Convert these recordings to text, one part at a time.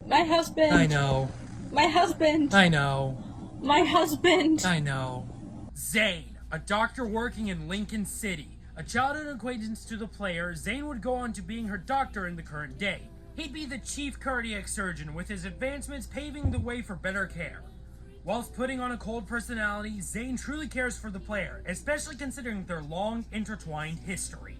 My husband. I know. My husband. I know. My husband. I know. Zayne, a doctor working in Lincoln City. A childhood acquaintance to the player, Zayne would go on to being her doctor in the current day. He'd be the chief cardiac surgeon, with his advancements paving the way for better care. Whilst putting on a cold personality, Zayne truly cares for the player, especially considering their long, intertwined history.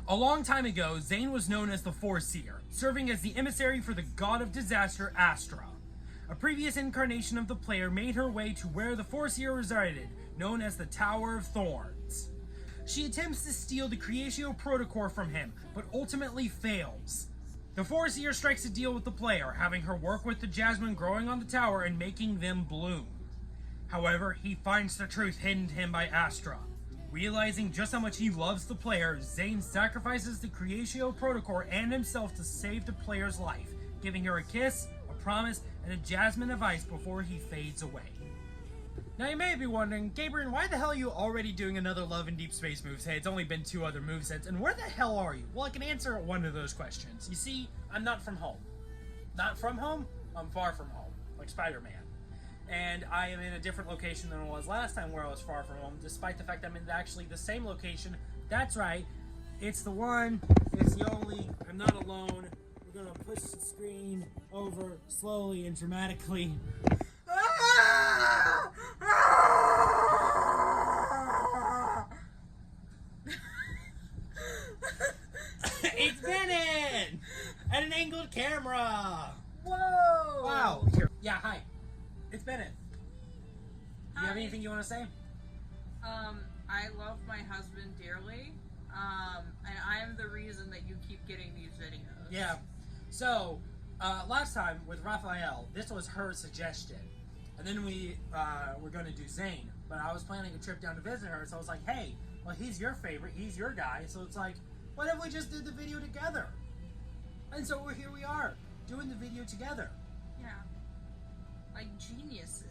A long time ago, Zayne was known as the Foreseer, serving as the emissary for the god of disaster, Astra. A previous incarnation of the player made her way to where the Foreseer resided, known as the Tower of Thorns. She attempts to steal the Creatio Protocore from him, but ultimately fails. The Foreseer strikes a deal with the player, having her work with the jasmine growing on the tower and making them bloom. However, he finds the truth hidden to him by Astra. Realizing just how much he loves the player, Zayne sacrifices the Creatio Protocore and himself to save the player's life, giving her a kiss, a promise, and a jasmine of ice before he fades away. Now you may be wondering, Gabriel, why the hell are you already doing another Love and Deep Space moveset? It's only been 2 other movesets, and where the hell are you? Well, I can answer one of those questions. You see, I'm not from home. Not from home, I'm far from home, like Spider-Man. And I am in a different location than I was last time where I was far from home, despite the fact I'm in actually the same location. That's right, it's the one, it's the only, I'm not alone. We're gonna push the screen over slowly and dramatically. It's Bennett! At an angled camera! Whoa! Wow. Here. Yeah, hi. It's Bennett. Do you have anything you want to say? I love my husband dearly, and I am the reason that you keep getting these videos. Yeah. So, last time with Raphael, this was her suggestion. And then we were going to do Zayne, but I was planning a trip down to visit her, so I was like, hey, well, he's your favorite, he's your guy, so it's like, what if we just did the video together? And so here we are, doing the video together. Yeah. Like geniuses.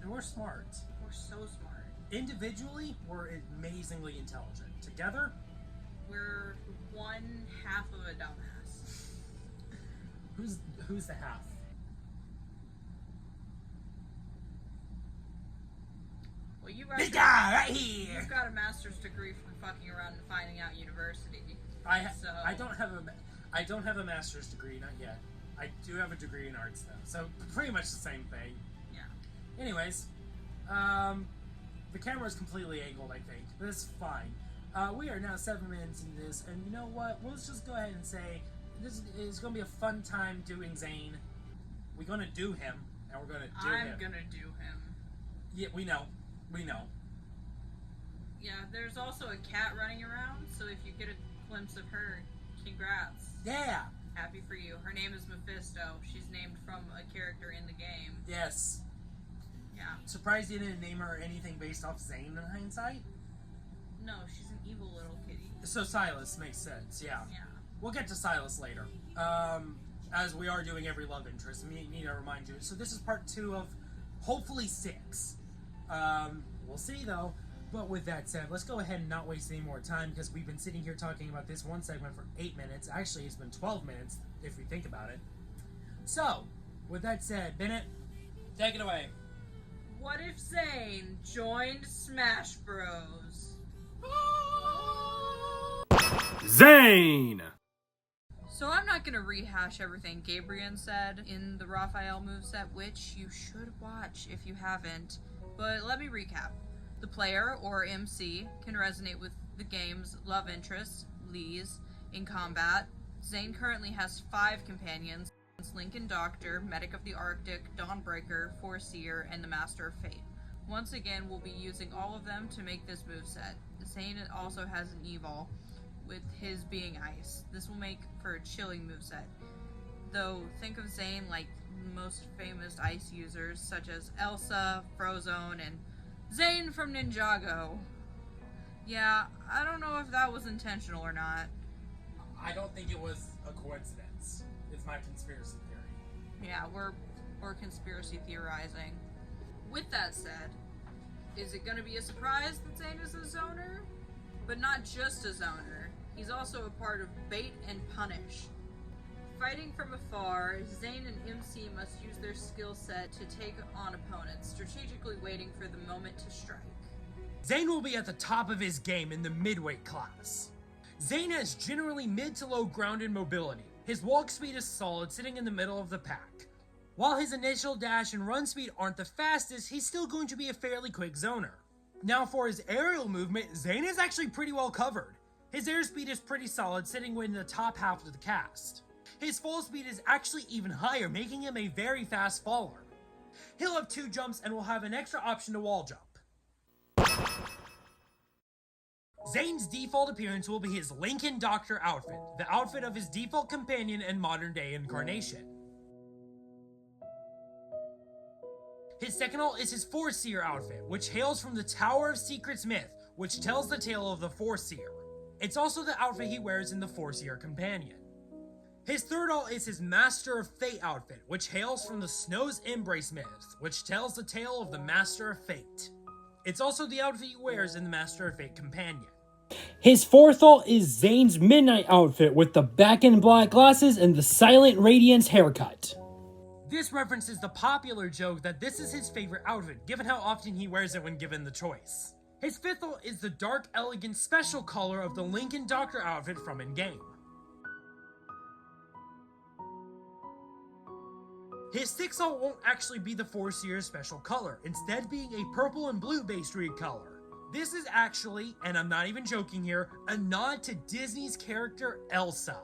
We're smart. We're so smart. Individually, we're amazingly intelligent. Together, we're one half of a dumbass. Who's the half? Well, you guys this guy right here. You've got a master's degree from fucking around and finding out university. I don't have a master's degree, not yet. I do have a degree in arts though, so pretty much the same thing. Yeah. Anyways, the camera is completely angled, I think, but it's fine. We are now 7 minutes into this, and you know what? Let's just go ahead and say this is going to be a fun time doing Zayne. We're going to do him, and we're going to do him. I'm going to do him. Yeah, we know. We know. Yeah, there's also a cat running around, so if you get a glimpse of her, congrats. Yeah. Happy for you. Her name is Mephisto. She's named from a character in the game. Yes. Yeah. Surprised you didn't name her anything based off Zayne in hindsight? No, she's an evil little kitty. So Silas makes sense, yeah. Yeah. We'll get to Silas later. As we are doing every love interest, we need to remind you. So this is part 2 of hopefully 6. We'll see though. But with that said, let's go ahead and not waste any more time because we've been sitting here talking about this one segment for 8 minutes. Actually, it's been 12 minutes if we think about it. So, with that said, Bennett, take it away. What if Zayne joined Smash Bros? Zayne! So I'm not going to rehash everything Gabriel said in the Raphael moveset, which you should watch if you haven't. But let me recap. The player, or MC, can resonate with the game's love interests, Lees, in combat. Zayne currently has 5 companions: Lincoln Doctor, Medic of the Arctic, Dawnbreaker, Foreseer, and the Master of Fate. Once again, we'll be using all of them to make this moveset. Zayne also has an evol, with his being ice. This will make for a chilling moveset. Though, think of Zayne like most famous ice users, such as Elsa, Frozone, and Zayne from Ninjago. Yeah, I don't know if that was intentional or not. I don't think it was a coincidence. It's my conspiracy theory. Yeah, we're conspiracy theorizing. With that said, is it going to be a surprise that Zayne is a zoner? But not just a zoner. He's also a part of Bait and Punish. Fighting from afar, Zayne and MC must use their skill set to take on opponents, strategically waiting for the moment to strike. Zayne will be at the top of his game in the midweight class. Zayne has generally mid to low grounded mobility. His walk speed is solid, sitting in the middle of the pack. While his initial dash and run speed aren't the fastest, he's still going to be a fairly quick zoner. Now for his aerial movement, Zayne is actually pretty well covered. His airspeed is pretty solid, sitting in the top half of the cast. His fall speed is actually even higher, making him a very fast faller. He'll have 2 jumps and will have an extra option to wall jump. Zayne's default appearance will be his Lincoln Doctor outfit, the outfit of his default companion and modern day incarnation. His second alt is his Foreseer outfit, which hails from the Tower of Secrets myth, which tells the tale of the Foreseer. It's also the outfit he wears in the Foreseer companion. His third alt is his Master of Fate outfit, which hails from the Snow's Embrace myth, which tells the tale of the Master of Fate. It's also the outfit he wears in the Master of Fate companion. His fourth alt is Zayne's Midnight outfit with the back and black glasses and the Silent Radiance haircut. This references the popular joke that this is his favorite outfit, given how often he wears it when given the choice. His fifth alt is the dark, elegant, special color of the Lincoln Doctor outfit from in-game. His sixth alt won't actually be the Foreseer's special color, instead being a purple and blue based reed color. This is actually, and I'm not even joking here, a nod to Disney's character Elsa.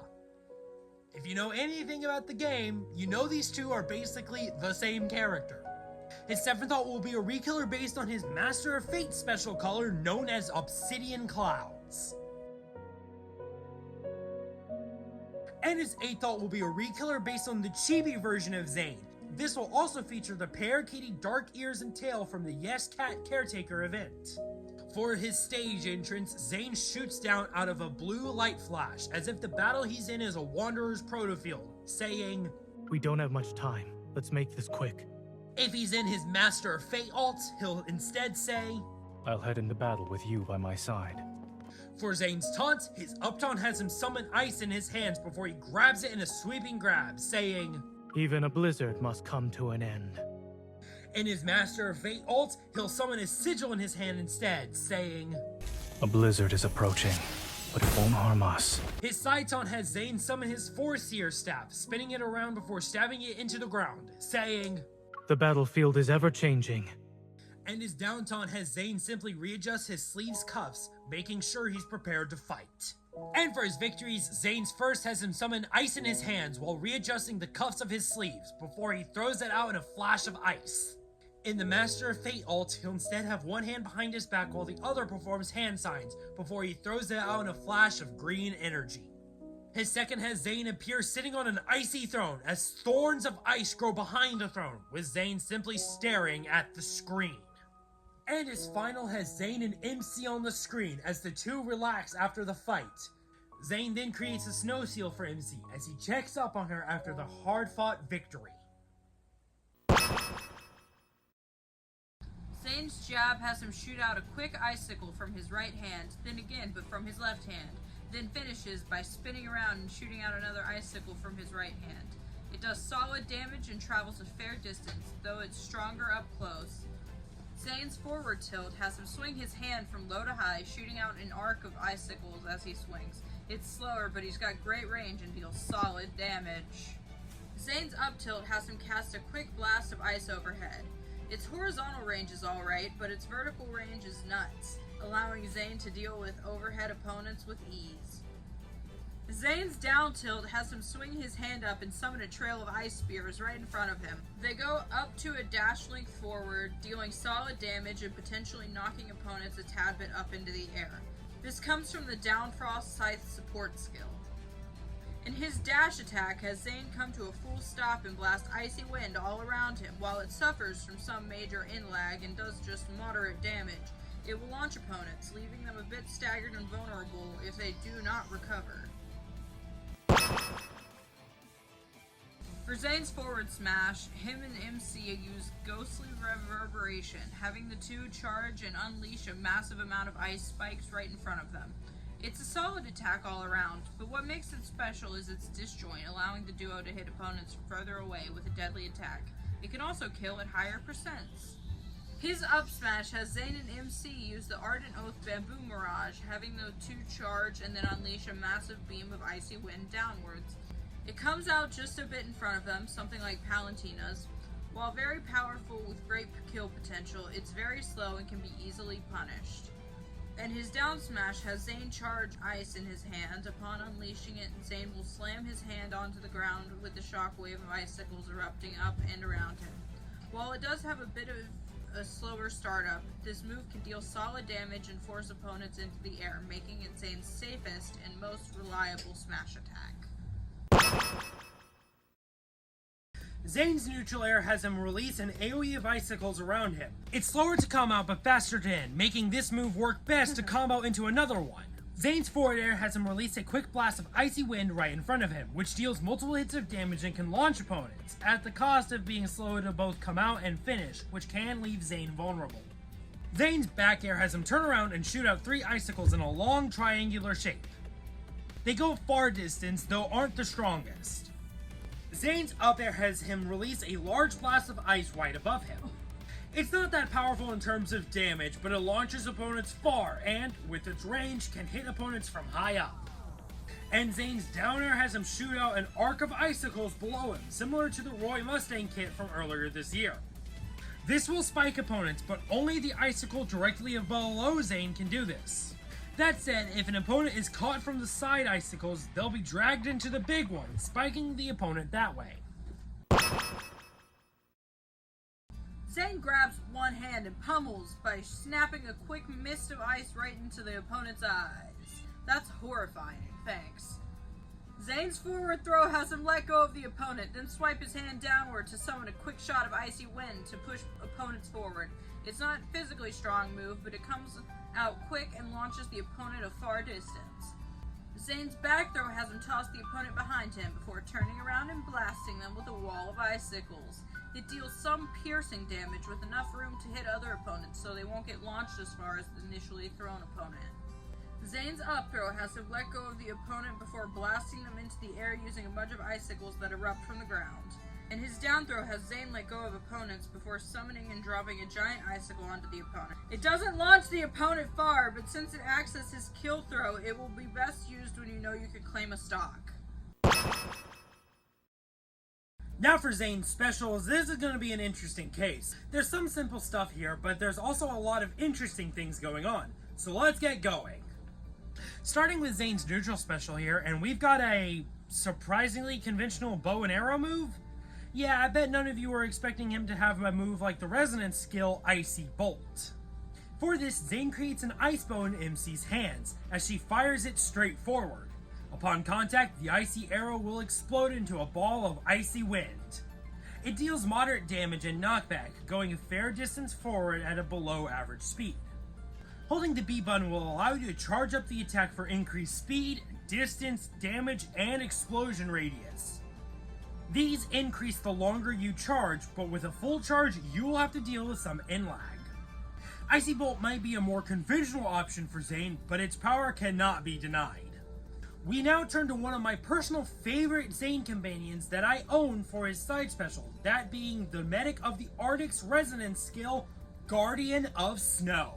If you know anything about the game, you know these two are basically the same character. His seventh alt will be a recolor based on his Master of Fate special color known as Obsidian Clouds. And his eighth alt will be a recolor based on the chibi version of Zayne. This will also feature the parakeety dark ears and tail from the Yes Cat Caretaker event. For his stage entrance, Zayne shoots down out of a blue light flash, as if the battle he's in is a Wanderer's protofield, saying, "We don't have much time. Let's make this quick." If he's in his Master of Fate alt, he'll instead say, "I'll head into battle with you by my side." For Zayne's taunt, his up taunt has him summon ice in his hands before he grabs it in a sweeping grab, saying, "Even a blizzard must come to an end." In his Master of Fate ult, he'll summon his sigil in his hand instead, saying, "A blizzard is approaching, but it won't harm us." His side taunt has Zayne summon his Foreseer staff, spinning it around before stabbing it into the ground, saying, "The battlefield is ever changing." And his down taunt has Zayne simply readjust his sleeves cuffs, making sure he's prepared to fight. And for his victories, Zayne's first has him summon ice in his hands while readjusting the cuffs of his sleeves before he throws it out in a flash of ice. In the Master of Fate ult, he'll instead have one hand behind his back while the other performs hand signs before he throws it out in a flash of green energy. His second has Zayne appear sitting on an icy throne as thorns of ice grow behind the throne, with Zayne simply staring at the screen. And his final has Zayne and MC on the screen as the two relax after the fight. Zayne then creates a snow seal for MC as he checks up on her after the hard-fought victory. Zayne's jab has him shoot out a quick icicle from his right hand, then again but from his left hand, then finishes by spinning around and shooting out another icicle from his right hand. It does solid damage and travels a fair distance, though it's stronger up close. Zayne's forward tilt has him swing his hand from low to high, shooting out an arc of icicles as he swings. It's slower, but he's got great range and deals solid damage. Zayne's up tilt has him cast a quick blast of ice overhead. Its horizontal range is alright, but its vertical range is nuts, allowing Zayne to deal with overhead opponents with ease. Zayne's down tilt has him swing his hand up and summon a trail of ice spears right in front of him. They go up to a dash length forward, dealing solid damage and potentially knocking opponents a tad bit up into the air. This comes from the Downfrost Scythe support skill. In his dash attack, has Zayne come to a full stop and blast icy wind all around him. While it suffers from some major in-lag and does just moderate damage, it will launch opponents, leaving them a bit staggered and vulnerable if they do not recover. For Zayne's forward smash, him and MC use Ghostly Reverberation, having the two charge and unleash a massive amount of ice spikes right in front of them. It's a solid attack all around, but what makes it special is its disjoint, allowing the duo to hit opponents further away with a deadly attack. It can also kill at higher percents. His up smash has Zayne and MC use the Ardent Oath Bamboo Mirage, having the two charge and then unleash a massive beam of icy wind downwards. It comes out just a bit in front of them, something like Palutina's. While very powerful with great kill potential, it's very slow and can be easily punished. And his down smash has Zayne charge ice in his hand. Upon unleashing it, Zayne will slam his hand onto the ground with the shockwave of icicles erupting up and around him. While it does have a bit of a slower startup, this move can deal solid damage and force opponents into the air, making it Zayne's safest and most reliable smash attack. Zayne's neutral air has him release an AoE of icicles around him. It's slower to come out but faster to end, making this move work best to combo into another one. Zayne's forward air has him release a quick blast of icy wind right in front of him, which deals multiple hits of damage and can launch opponents, at the cost of being slow to both come out and finish, which can leave Zayne vulnerable. Zayne's back air has him turn around and shoot out 3 icicles in a long triangular shape. They go far distance, though aren't the strongest. Zayne's up air has him release a large blast of ice right above him. It's not that powerful in terms of damage, but it launches opponents far and, with its range, can hit opponents from high up. And Zayne's down air has him shoot out an arc of icicles below him, similar to the Roy Mustang kit from earlier this year. This will spike opponents, but only the icicle directly below Zayne can do this. That said, if an opponent is caught from the side icicles, they'll be dragged into the big one, spiking the opponent that way. Zayne grabs one hand and pummels by snapping a quick mist of ice right into the opponent's eyes. That's horrifying, thanks. Zayne's forward throw has him let go of the opponent, then swipe his hand downward to summon a quick shot of icy wind to push opponents forward. It's not a physically strong move, but it comes out quick and launches the opponent a far distance. Zayne's back throw has him toss the opponent behind him before turning around and blasting them with a wall of icicles. It deals some piercing damage with enough room to hit other opponents so they won't get launched as far as the initially thrown opponent. Zayne's up throw has him let go of the opponent before blasting them into the air using a bunch of icicles that erupt from the ground. And his down throw has Zayne let go of opponents before summoning and dropping a giant icicle onto the opponent. It doesn't launch the opponent far, but since it acts as his kill throw, it will be best used when you know you can claim a stock. Now for Zayne's specials, this is going to be an interesting case. There's some simple stuff here, but there's also a lot of interesting things going on. So let's get going. Starting with Zayne's neutral special here, and we've got a surprisingly conventional bow and arrow move. Yeah, I bet none of you were expecting him to have a move like the resonance skill, Icy Bolt. For this, Zayne creates an ice bow in MC's hands, as she fires it straight forward. Upon contact, the icy arrow will explode into a ball of icy wind. It deals moderate damage and knockback, going a fair distance forward at a below average speed. Holding the B button will allow you to charge up the attack for increased speed, distance, damage, and explosion radius. These increase the longer you charge, but with a full charge, you will have to deal with some in-lag. Icy Bolt might be a more conventional option for Zayne, but its power cannot be denied. We now turn to one of my personal favorite Zayne companions that I own for his side special, that being the medic of the Arctic's resonance skill, Guardian of Snow.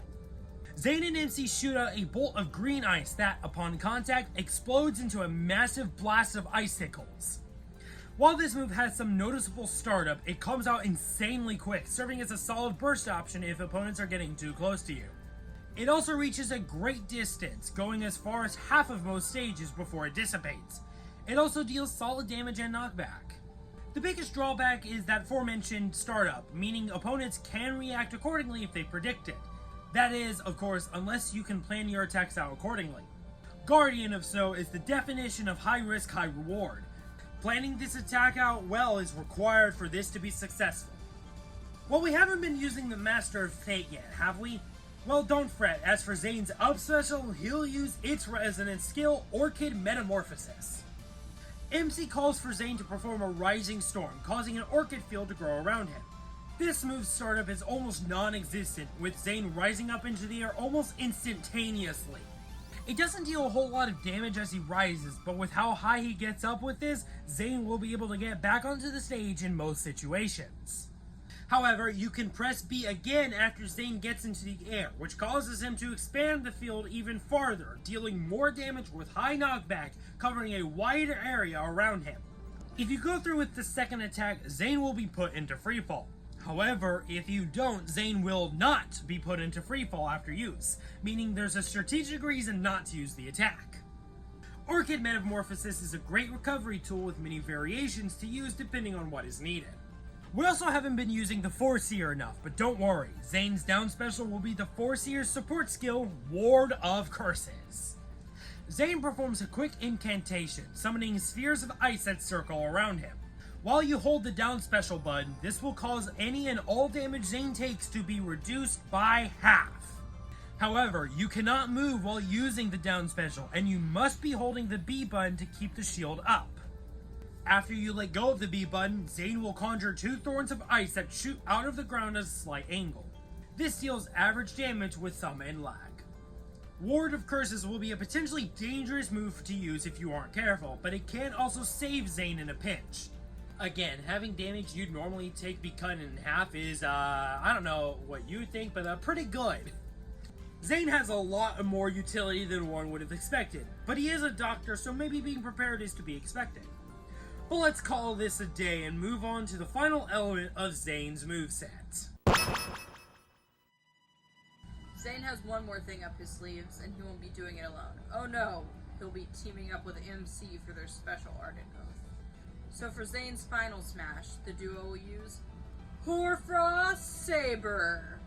Zayne and MC shoot out a bolt of green ice that, upon contact, explodes into a massive blast of icicles. While this move has some noticeable startup, it comes out insanely quick, serving as a solid burst option if opponents are getting too close to you. It also reaches a great distance, going as far as half of most stages before it dissipates. It also deals solid damage and knockback. The biggest drawback is that aforementioned startup, meaning opponents can react accordingly if they predict it. That is, of course, unless you can plan your attacks out accordingly. Guardian of Snow is the definition of high risk, high reward. Planning this attack out well is required for this to be successful. Well, we haven't been using the Master of Fate yet, have we? Well, don't fret. As for Zayne's up special, he'll use its resonance skill, Orchid Metamorphosis. MC calls for Zayne to perform a Rising Storm, causing an orchid field to grow around him. This move's startup is almost non-existent, with Zayne rising up into the air almost instantaneously. It doesn't deal a whole lot of damage as he rises, but with how high he gets up with this, Zayne will be able to get back onto the stage in most situations. However, you can press B again after Zayne gets into the air, which causes him to expand the field even farther, dealing more damage with high knockback, covering a wider area around him. If you go through with the second attack, Zayne will be put into freefall. However, if you don't, Zayne will not be put into freefall after use, meaning there's a strategic reason not to use the attack. Orchid Metamorphosis is a great recovery tool with many variations to use depending on what is needed. We also haven't been using the Foreseer enough, but don't worry, Zayne's down special will be the Foreseer's support skill, Ward of Curses. Zayne performs a quick incantation, summoning spheres of ice that circle around him. While you hold the down special button, this will cause any and all damage Zayne takes to be reduced by half. However, you cannot move while using the down special, and you must be holding the B button to keep the shield up. After you let go of the B button, Zayne will conjure 2 thorns of ice that shoot out of the ground at a slight angle. This deals average damage with some and lag. Ward of Curses will be a potentially dangerous move to use if you aren't careful, but it can also save Zayne in a pinch. Again, having damage you'd normally take be cut in half is, I don't know what you think, but pretty good. Zayne has a lot more utility than one would have expected, but he is a doctor, so maybe being prepared is to be expected. But let's call this a day and move on to the final element of Zayne's moveset. Zayne has one more thing up his sleeves, and he won't be doing it alone. Oh no, he'll be teaming up with MC for their special Ardent Oath. So for Zayne's final smash, the duo will use Hoarfrost Saber.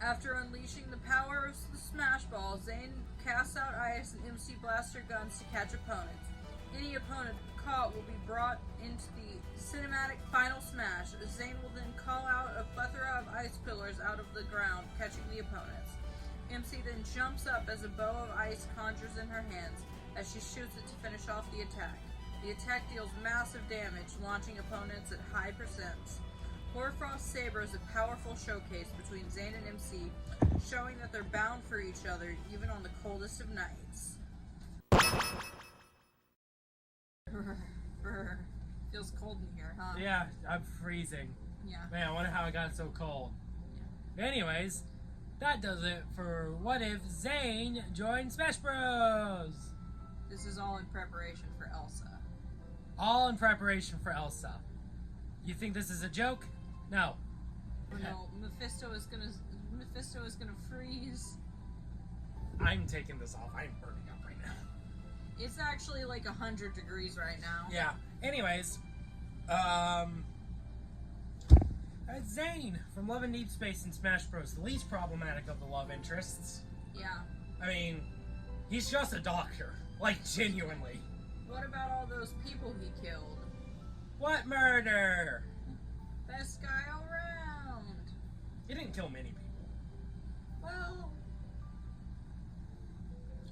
After unleashing the power of the Smash Ball, Zayne casts out ice and MC blaster guns to catch opponents. Any opponent caught will be brought into the cinematic final smash. Zayne will then call out a plethora of ice pillars out of the ground, catching the opponents. MC then jumps up as a bow of ice conjures in her hands as she shoots it to finish off the attack. The attack deals massive damage, launching opponents at high percents. Hoarfrost Saber is a powerful showcase between Zayne and MC, showing that they're bound for each other even on the coldest of nights. Feels cold in here, huh? Yeah, I'm freezing. Yeah. Man, I wonder how it got so cold. Yeah. Anyways, that does it for What If Zayne joined Smash Bros. This is all in preparation for Elsa. All in preparation for Elsa. You think this is a joke? No. No, Mephisto is gonna freeze. I'm taking this off. I'm burning up right now. It's actually like 100 degrees right now. Yeah. Anyways, Zayne from Love and Deep Space in Smash Bros. The least problematic of the love interests. Yeah. I mean, he's just a doctor. Like, genuinely. What about all those people he killed? What murder? Best guy all around. He didn't kill many people. Well...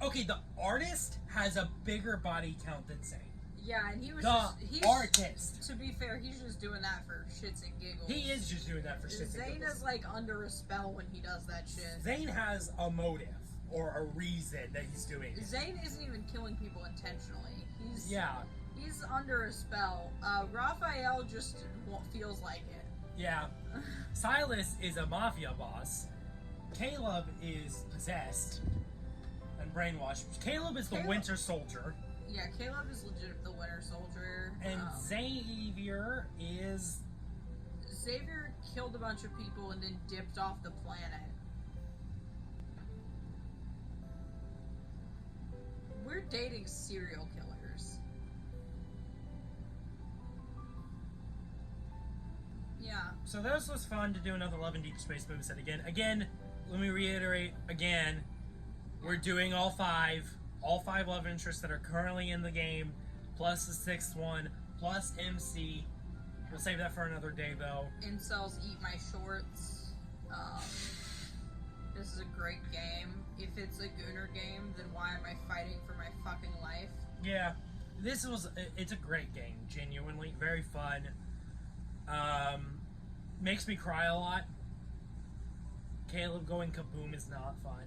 Okay, the artist has a bigger body count than Zayne. Yeah, and he was the artist. To be fair, he's just doing that for shits and giggles. He is just doing that for shits and giggles. Zayne is like under a spell when he does that shit. Zayne has a motive or a reason that he's doing it. Zayne isn't even killing people intentionally. He's under a spell. Raphael just feels like it. Yeah. Silas is a mafia boss. Caleb is possessed and brainwashed. Caleb is the Winter Soldier. Yeah, Caleb is legit the Winter Soldier. And Xavier is... Xavier killed a bunch of people and then dipped off the planet. We're dating serial killers. Yeah. So this was fun to do another Love and Deep Space moveset again. Again, let me reiterate again, we're doing all five love interests that are currently in the game, plus the sixth one, plus MC. We'll save that for another day though. Incels eat my shorts. This is a great game. If it's a Gooner game, then why am I fighting for my fucking life? Yeah, it's a great game, genuinely, very fun. Makes me cry a lot. Caleb going kaboom is not fun.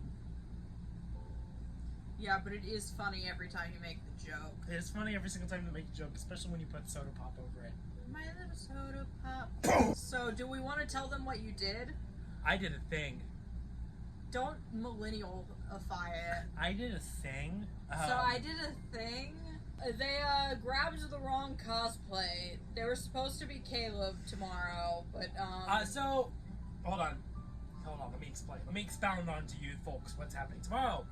Yeah, but it is funny every time you make the joke. It's funny every single time you make a joke, especially when you put soda pop over it. My little soda pop. So, do we want to tell them what you did? I did a thing. Don't millennialify it. I did a thing. So I did a thing. They grabbed the wrong cosplay. They were supposed to be Caleb tomorrow, but So, hold on. Let me explain. Let me expound on to you folks what's happening tomorrow.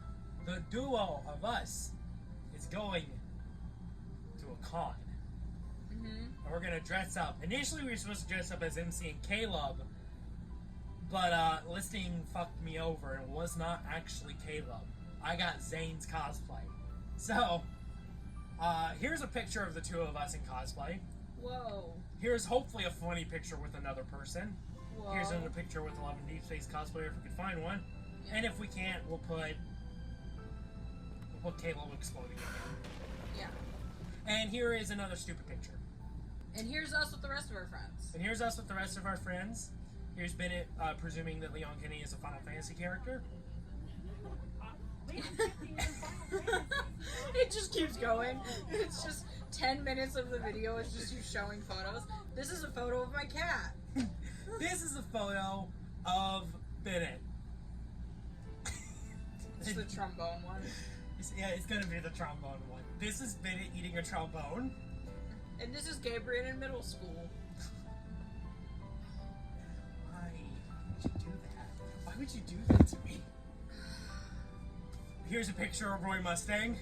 The duo of us is going to a con. And we're gonna dress up. Initially, we were supposed to dress up as MC and Caleb, but listing fucked me over and was not actually Caleb. I got Zayne's cosplay. So, here's a picture of the two of us in cosplay. Whoa. Here's hopefully a funny picture with another person. Whoa. Here's another picture with 11 Deep Space cosplayer if we can find one. Yeah. And if we can't, we'll put Caleb exploding again. Yeah. And here is another stupid picture. And here's us with the rest of our friends. And here's us with the rest of our friends. Here's Bennett presuming that Leon Kenny is a Final Fantasy character. It just keeps going. It's just 10 minutes of the video is just you showing photos. This is a photo of my cat. This is a photo of Bennett. It's the trombone one. It's gonna be the trombone one. This is Bennett eating a trombone. And this is Gabriel in middle school. Why would you do that? Why would you do that to me? Here's a picture of Roy Mustang.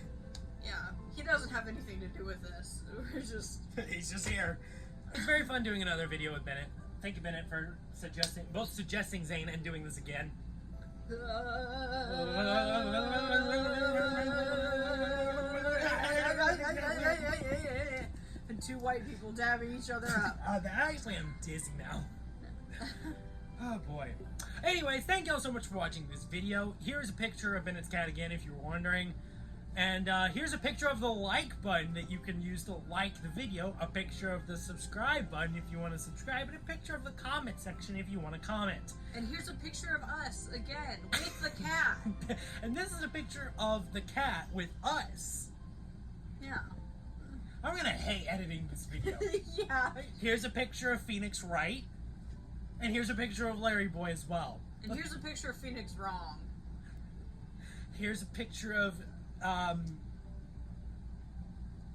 Yeah, he doesn't have anything to do with this. We're just... He's just here. It's very fun doing another video with Bennett. Thank you, Bennett, for suggesting Zayne and doing this again. And two white people dabbing each other up. Actually, I'm dizzy now. Oh boy. Anyways, thank y'all so much for watching this video. Here's a picture of Bennett's cat again, if you were wondering. And here's a picture of the like button that you can use to like the video, a picture of the subscribe button if you want to subscribe, and a picture of the comment section if you want to comment. And here's a picture of us, again, with the cat. And this is a picture of the cat with us. Yeah. I'm gonna hate editing this video. Yeah. Here's a picture of Phoenix Wright. And here's a picture of Larry Boy as well. And here's a picture of Phoenix Wrong. Here's a picture of,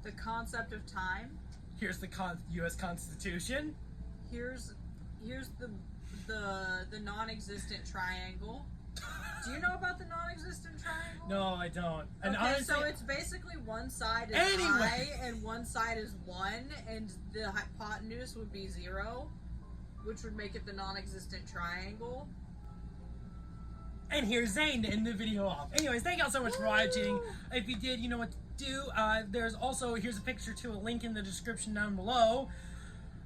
the concept of time. here's the U.S. Constitution. Here's the non-existent triangle. Do you know about the non-existent triangle? No, I don't. And Okay, honestly, so it's basically one side is Anyway. I and one side is 1, and the hypotenuse would be 0, which would make it the non-existent triangle. and here's Zayne to end the video off. Anyways, thank y'all so much for watching. If you did, you know what to do. There's also, here's a picture to a link in the description down below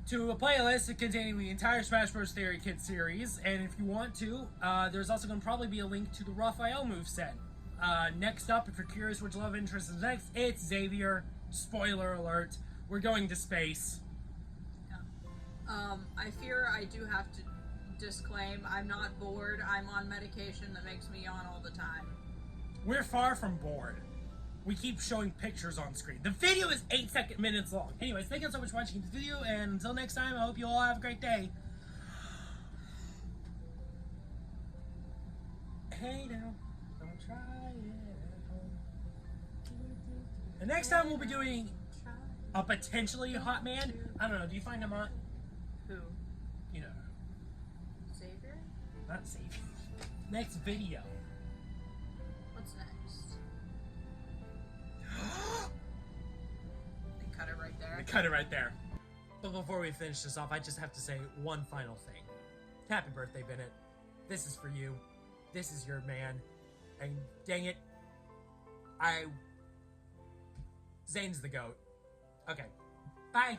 to a playlist containing the entire Smash Bros. Theory Kit series. And if you want to, there's also going to probably be a link to the Raphael moveset. Next up, if you're curious which love interest is next, it's Xavier. Spoiler alert. We're going to space. I fear I do have to disclaim, I'm not bored. I'm on medication that makes me yawn all the time. We're far from bored. We keep showing pictures on screen. The video is 8 minutes long. Anyways, thank you so much for watching this video, and until next time, I hope you all have a great day. Hey now, don't try it at home. And next time we'll be doing a potentially hot man. I don't know, do you find him hot? Who? You know, Xavier? not Xavier. Next video. What's next? They cut it right there. I cut it right there. But before we finish this off, I just have to say one final thing. Happy birthday, Bennett. This is for you. This is your man. And dang it, Zayne's the GOAT. Okay, bye.